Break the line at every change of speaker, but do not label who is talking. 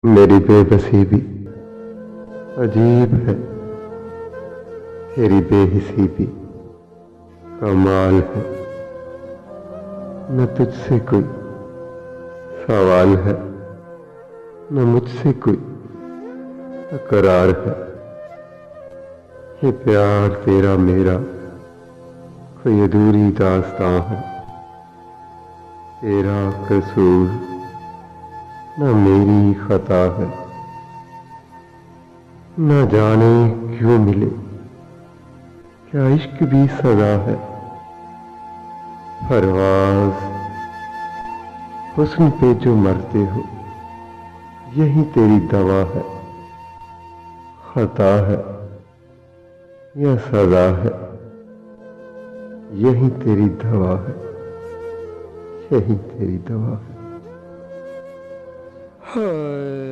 मेरी बेबसी भी अजीब है, तेरी बेहिसी भी कमाल है। न तुझसे कोई सवाल है, न मुझसे कोई तकरार है। ये प्यार तेरा मेरा कोई अधूरी दास्तां है। तेरा कसूर न मेरी खता है। न जाने क्यों मिले, क्या इश्क भी सदा है। परवाज़ हुस्न पे जो मरते हो, यही तेरी दवा है। खता है या सजा है, यही तेरी दवा है, यही तेरी दवा है। हाय।